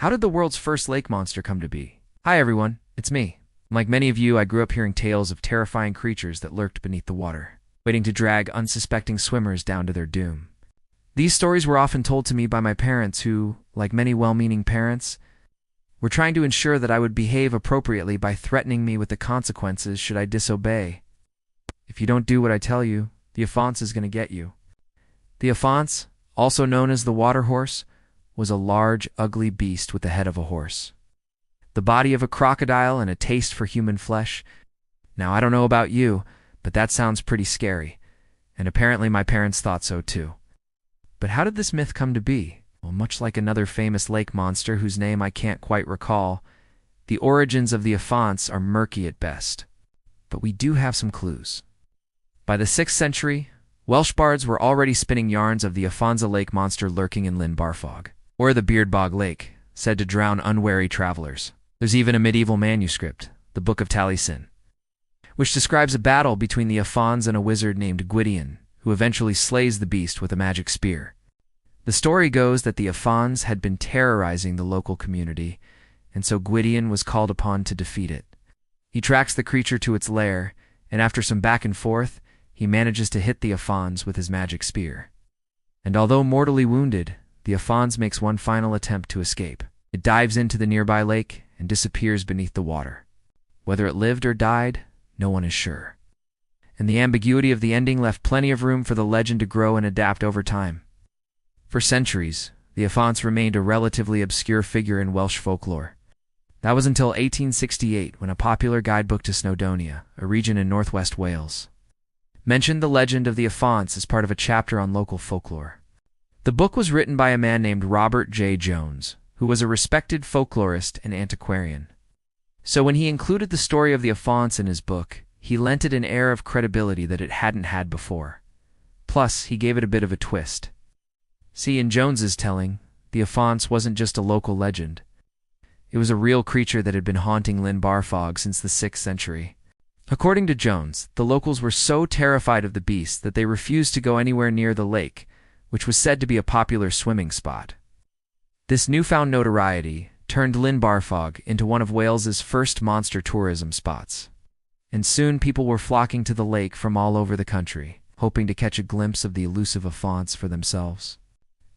How did the world's first lake monster come to be? Hi everyone, it's me. Like many of you, I grew up hearing tales of terrifying creatures that lurked beneath the water, waiting to drag unsuspecting swimmers down to their doom. These stories were often told to me by my parents who, like many well-meaning parents, were trying to ensure that I would behave appropriately by threatening me with the consequences should I disobey. If you don't do what I tell you, the Afanc is going to get you. The Afanc, also known as the water horse, was a large, ugly beast with the head of a horse, the body of a crocodile, and a taste for human flesh. Now, I don't know about you, but that sounds pretty scary, and apparently my parents thought so too. But how did this myth come to be? Well, much like another famous lake monster whose name I can't quite recall, the origins of the Afanc are murky at best. But we do have some clues. By the 6th century, Welsh bards were already spinning yarns of the Afanc lake monster lurking in Llyn Barfog, or the Beardbog Lake, said to drown unwary travelers. There's even a medieval manuscript, the Book of Taliesin, which describes a battle between the Afanc and a wizard named Gwydion, who eventually slays the beast with a magic spear. The story goes that the Afanc had been terrorizing the local community, and so Gwydion was called upon to defeat it. He tracks the creature to its lair, and after some back and forth, he manages to hit the Afanc with his magic spear. And although mortally wounded, the Afanc makes one final attempt to escape. It dives into the nearby lake and disappears beneath the water. Whether it lived or died, no one is sure. And the ambiguity of the ending left plenty of room for the legend to grow and adapt over time. For centuries, the Afanc remained a relatively obscure figure in Welsh folklore. That was until 1868, when a popular guidebook to Snowdonia, a region in northwest Wales, mentioned the legend of the Afanc as part of a chapter on local folklore. The book was written by a man named Robert J. Jones, who was a respected folklorist and antiquarian. So when he included the story of the Afanc in his book, he lent it an air of credibility that it hadn't had before. Plus, he gave it a bit of a twist. See, in Jones's telling, the Afanc wasn't just a local legend. It was a real creature that had been haunting Llyn Barfog since the 6th century. According to Jones, the locals were so terrified of the beast that they refused to go anywhere near the lake, which was said to be a popular swimming spot. This newfound notoriety turned Llyn Barfog into one of Wales's first monster tourism spots. And soon people were flocking to the lake from all over the country, hoping to catch a glimpse of the elusive Afanc for themselves.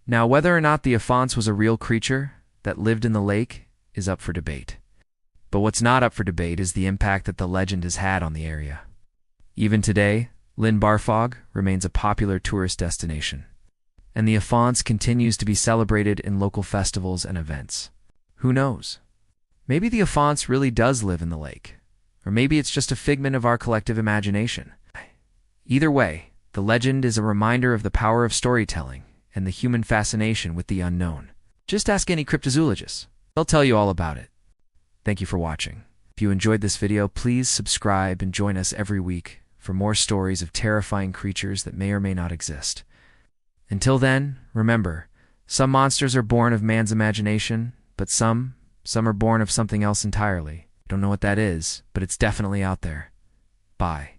Now, whether or not the Afanc was a real creature that lived in the lake is up for debate. But what's not up for debate is the impact that the legend has had on the area. Even today, Llyn Barfog remains a popular tourist destination, and the Afanc continues to be celebrated in local festivals and events. Who knows? Maybe the Afanc really does live in the lake, or maybe it's just a figment of our collective imagination. Either way, the legend is a reminder of the power of storytelling and the human fascination with the unknown. Just ask any cryptozoologist. They'll tell you all about it. Thank you for watching. If you enjoyed this video, please subscribe and join us every week for more stories of terrifying creatures that may or may not exist. Until then, remember, some monsters are born of man's imagination, but some are born of something else entirely. Don't know what that is, but it's definitely out there. Bye.